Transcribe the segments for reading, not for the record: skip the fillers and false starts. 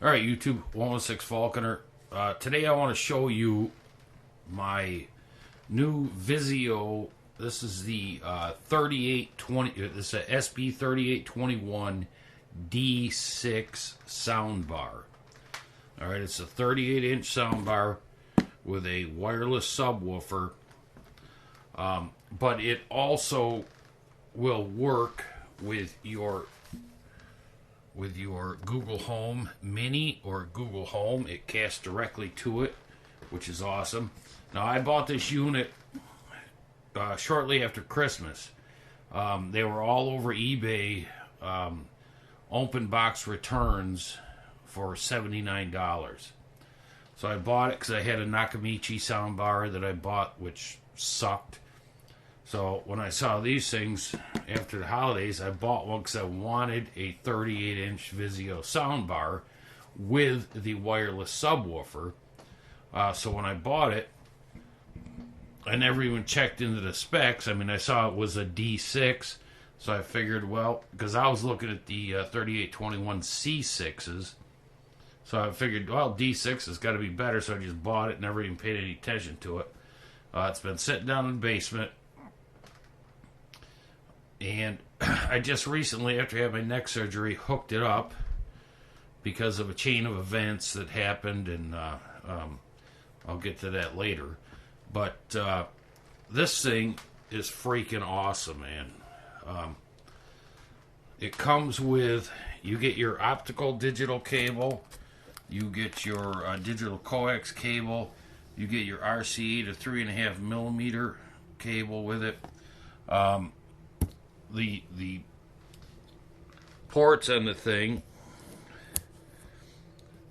All right, YouTube 116 Falconer. Today I want to show you my new VIZIO. This is the 3820. This is a SB38-21 D6 soundbar. All right, it's a 38-inch soundbar with a wireless subwoofer, but it also will work with your Google Home Mini or Google Home. It casts directly to it, which is awesome. Now, I bought this unit shortly after Christmas. They were all over eBay, open box returns for $79. So I bought it because I had a Nakamichi soundbar that I bought, which sucked. So when I saw these things after the holidays, I bought one because I wanted a 38-inch VIZIO soundbar with the wireless subwoofer. So when I bought it, I never even checked into the specs. I mean, I saw it was a D6, so I figured, well, because I was looking at the 3821 C6s, so I figured, well, D6 has got to be better, so I just bought it, never even paid any attention to it. It's been sitting down in the basement. And I just recently, after I had my neck surgery, hooked it up because of a chain of events that happened, and I'll get to that later. But this thing is freaking awesome, man. It comes with, you get your optical digital cable, you get your digital coax cable, you get your RCA to 3.5 millimeter cable with it. The ports on the thing,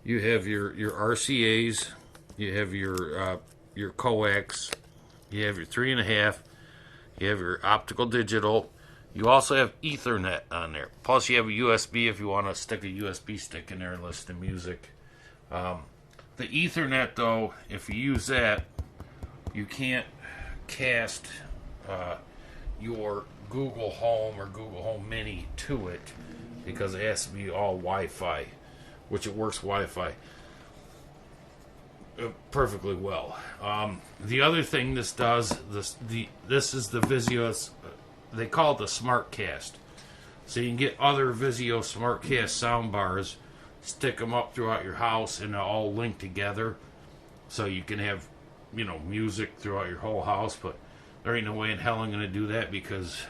you have your RCAs, you have your coax, you have your 3.5, you have your optical digital, you also have Ethernet on there. Plus you have a USB if you want to stick a USB stick in there and listen to music. The Ethernet, though, if you use that, you can't cast your Google Home or Google Home Mini to it because it has to be all Wi-Fi, which it works Wi-Fi perfectly well. The other thing this does, this is the VIZIO, they call it the SmartCast. So you can get other VIZIO SmartCast soundbars, stick them up throughout your house, and they'll all link together. So you can have, music throughout your whole house, but there ain't no way in hell I'm going to do that because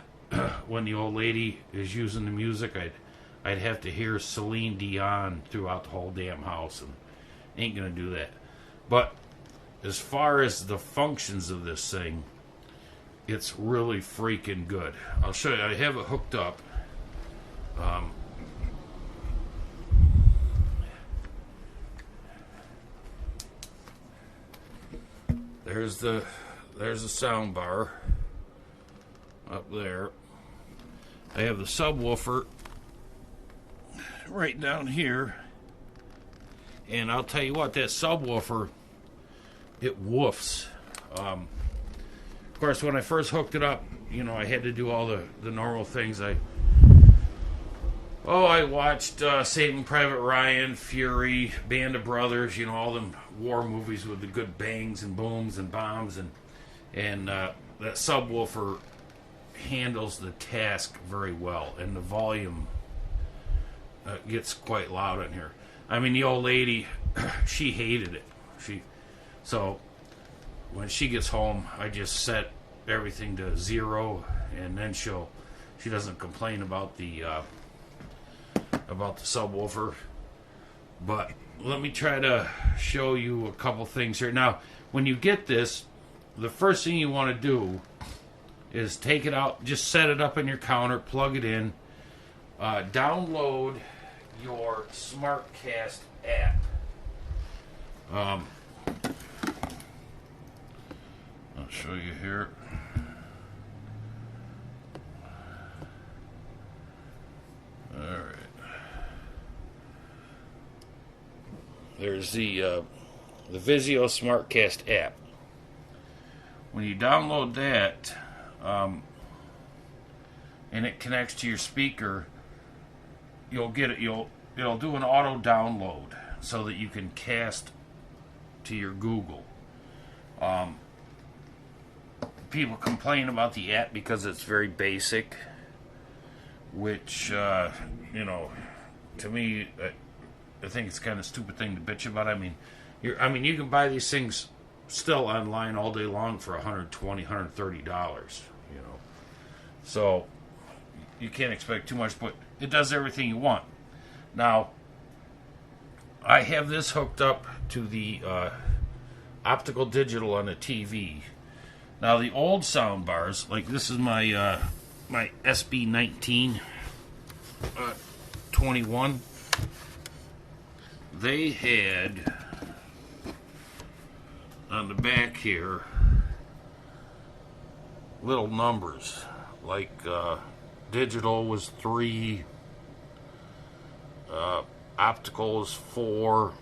when the old lady is using the music, I'd have to hear Celine Dion throughout the whole damn house, and ain't going to do that. But as far as the functions of this thing, it's really freaking good. I'll show you. I have it hooked up. There's the sound bar up there. I have the subwoofer right down here, and I'll tell you what, that subwoofer, it woofs. Of course, when I first hooked it up, I had to do all the normal things. I watched Saving Private Ryan, Fury, Band of Brothers, all them war movies with the good bangs and booms and bombs, and that subwoofer handles the task very well, and the volume gets quite loud in here. I mean, the old lady, she hated it. So when she gets home, I just set everything to 0, and then she doesn't complain about the subwoofer. But let me try to show you a couple things here. Now, when you get this, the first thing you want to do is take it out, just set it up on your counter, plug it in, download your SmartCast app. I'll show you here. All right. There's the VIZIO SmartCast app. When you download that, and it connects to your speaker, you'll get it. It'll do an auto download. so that you can cast to your Google. People complain about the app because it's very basic, which, to me, I think it's kind of a stupid thing to bitch about. I mean, you can buy these things still online all day long for $120, $130, So you can't expect too much, but it does everything you want. Now, I have this hooked up to the optical digital on the TV. Now, the old sound bars, like this is my my SB38-21, they had on the back here little numbers, like digital was 3, optical is 4,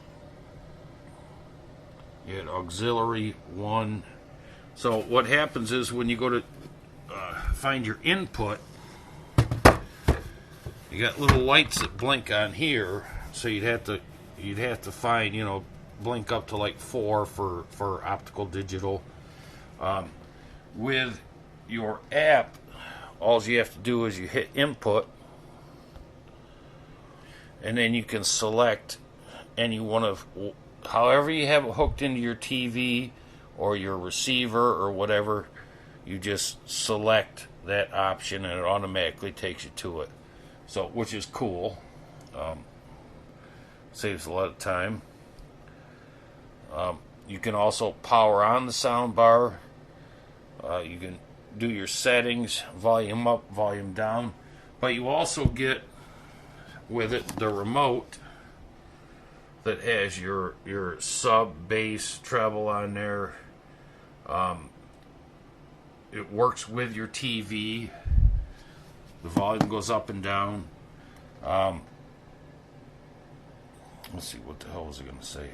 you had auxiliary 1. So what happens is when you go to find your input, you got little lights that blink on here, so you'd have to find, blink up to like 4 for optical digital. With your app, all you have to do is you hit input, and then you can select any one of, however you have it hooked into your TV or your receiver or whatever, you just select that option and it automatically takes you to it. So, which is cool. Saves a lot of time. You can also power on the sound bar. You can do your settings, volume up, volume down. But you also get with it the remote that has your sub, bass, treble on there. It works with your TV. The volume goes up and down. Let's see, what the hell was I going to say?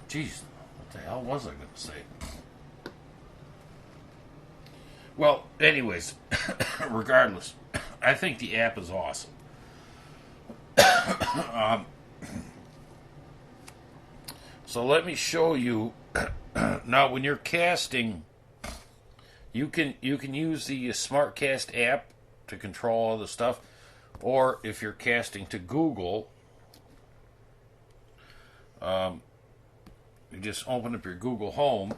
Jeez, what the hell was I going to say? Well, anyways, regardless, I think the app is awesome. So let me show you. Now, when you're casting, you can use the SmartCast app to control all the stuff, or if you're casting to Google, you just open up your Google Home,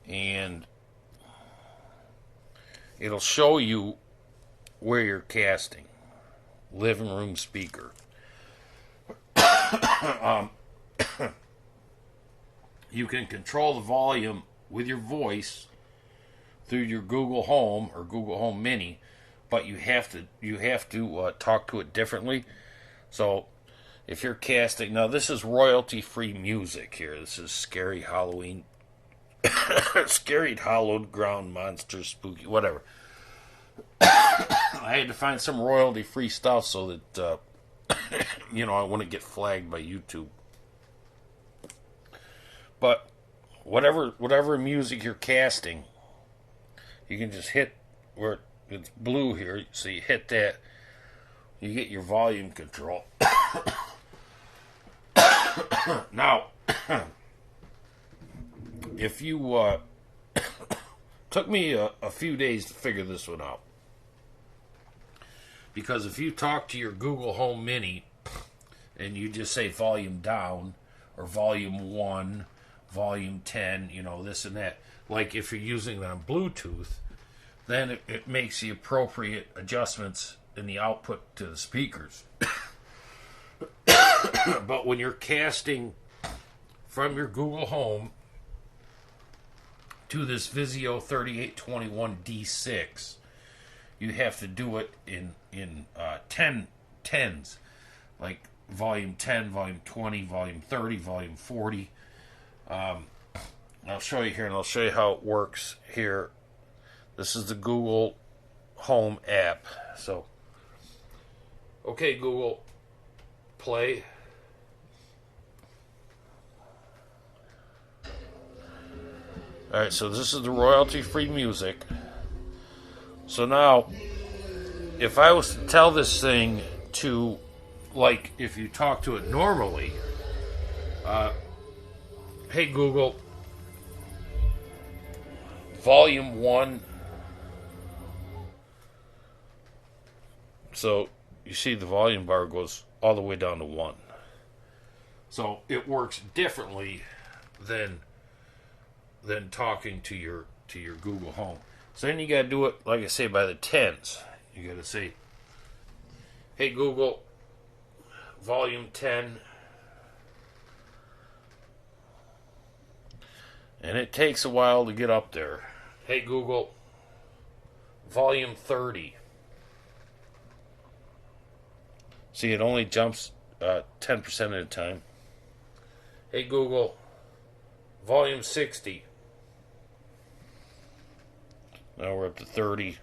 and it'll show you where you're casting. Living room speaker. You can control the volume with your voice through your Google Home or Google Home Mini, but you have to talk to it differently. So if you're casting, now this is royalty-free music here. This is Scary Halloween, Scary Hallowed Ground Monster Spooky, whatever. I had to find some royalty-free stuff so that I wouldn't get flagged by YouTube. But whatever music you're casting, you can just hit where it's blue here. So you hit that, you get your volume control. Now, if you took me a few days to figure this one out, because if you talk to your Google Home Mini and you just say volume down or volume 1, volume 10, this and that, like if you're using it on Bluetooth, then it makes the appropriate adjustments in the output to the speakers. But when you're casting from your Google Home to this VIZIO 38-21 D6, you have to do it in 10s, like volume 10, volume 20, volume 30, volume 40. I'll show you here, and I'll show you how it works here. This is the Google Home app. So, okay, Google, play. Alright, so this is the royalty-free music. So now, if I was to tell this thing to, like, if you talk to it normally, hey Google, volume 1. So, you see the volume bar goes all the way down to 1. So, it works differently than talking to your Google Home. So then you got to do it, like I say, by the tens. You got to say, hey Google, volume 10. And it takes a while to get up there. Hey Google, volume 30. See, it only jumps 10% at a time. Hey Google, volume 60. Now we're up to 30.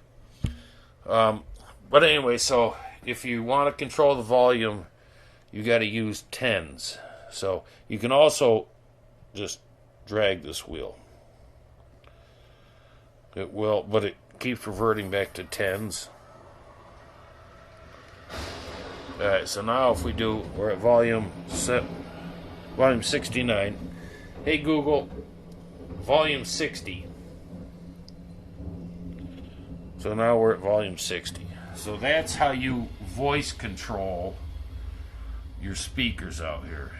But anyway, so if you want to control the volume, you got to use tens. So you can also just drag this wheel. It will, but it keeps reverting back to tens. Alright, so now if we're at volume 69. Hey Google, volume 60. So now we're at volume 60. So that's how you voice control your speakers out here.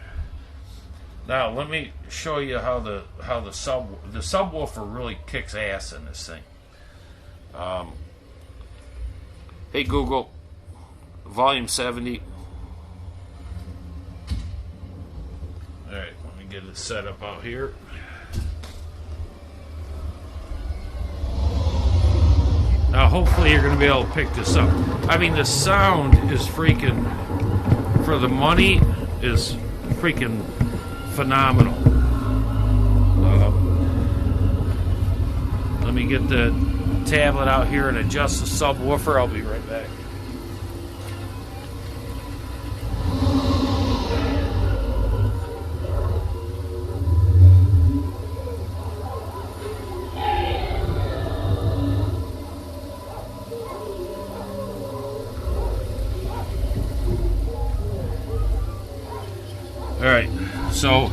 Now let me show you how the subwoofer really kicks ass in this thing. Hey Google, volume 70. Alright, let me get it set up out here. Now hopefully you're going to be able to pick this up. I mean, the sound is freaking, for the money, is freaking phenomenal. Let me get the tablet out here and adjust the subwoofer. I'll be right back. Alright, so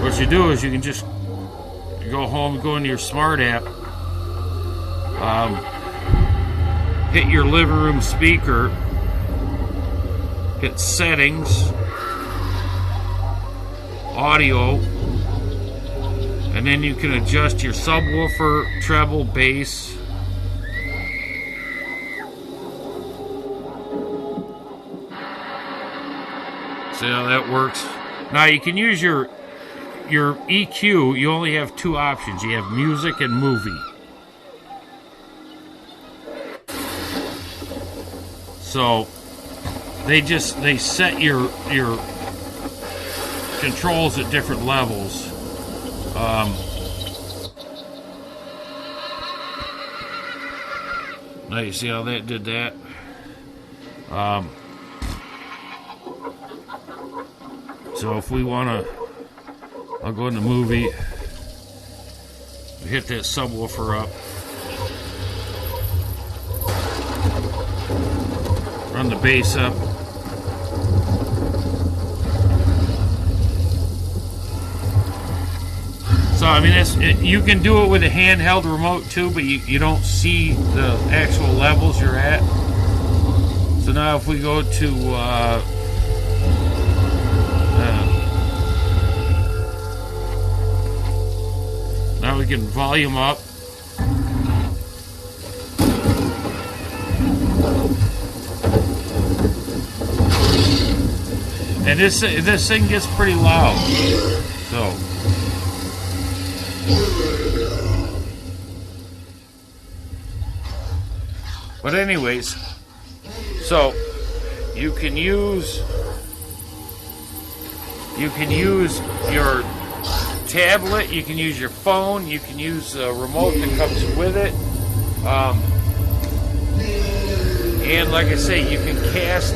what you do is you can just go home, go into your smart app, hit your living room speaker, hit settings, audio, and then you can adjust your subwoofer, treble, bass. See how that works? Now you can use your EQ. You only have two options. You have music and movie. So they set your controls at different levels. Now you see how that did that? So if we want to, I'll go into movie, hit that subwoofer up, run the bass up. So I mean, you can do it with a handheld remote too, but you don't see the actual levels you're at. So now if we go to now we can volume up. And this thing gets pretty loud. So but anyways, so you can use your tablet, you can use your phone, you can use the remote that comes with it, and like I say, you can cast.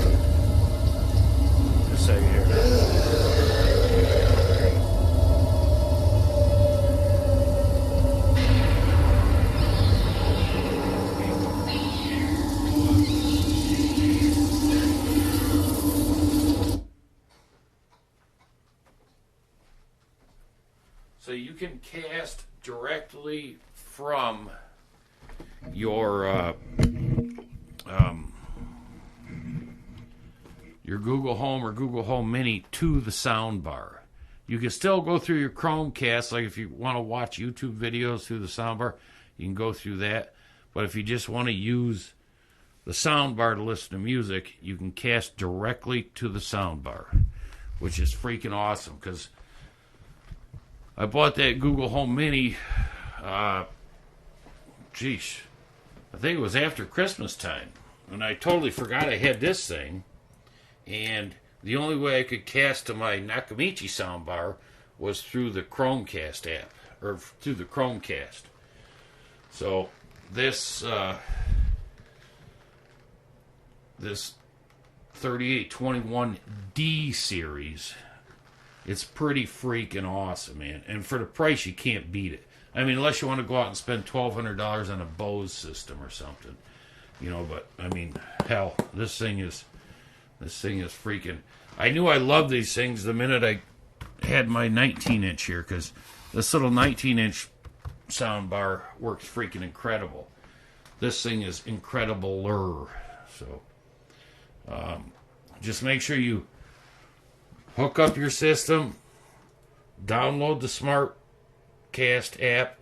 Just a second here. So you can cast directly from your Google Home or Google Home Mini to the soundbar. You can still go through your Chromecast, like if you want to watch YouTube videos through the soundbar, you can go through that. But if you just want to use the soundbar to listen to music, you can cast directly to the soundbar, which is freaking awesome, because I bought that Google Home Mini, I think it was after Christmas time, and I totally forgot I had this thing, and the only way I could cast to my Nakamichi soundbar was through the Chromecast app, or through the Chromecast. So this 38-21 series, it's pretty freaking awesome, man. And for the price, you can't beat it. I mean, unless you want to go out and spend $1,200 on a Bose system or something, you know. But I mean, hell, this thing is freaking. I knew I loved these things the minute I had my 19-inch here, because this little 19-inch soundbar works freaking incredible. This thing is incredible-er. So just make sure you hook up your system, download the SmartCast app.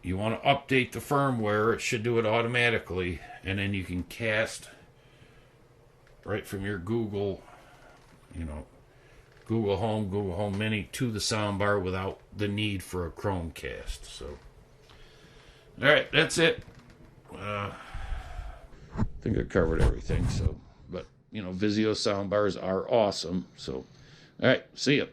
You want to update the firmware, it should do it automatically, and then you can cast right from your Google Home Mini to the soundbar without the need for a Chromecast. So, all right, that's it. I think I covered everything. So, but VIZIO soundbars are awesome. So, all right, see ya.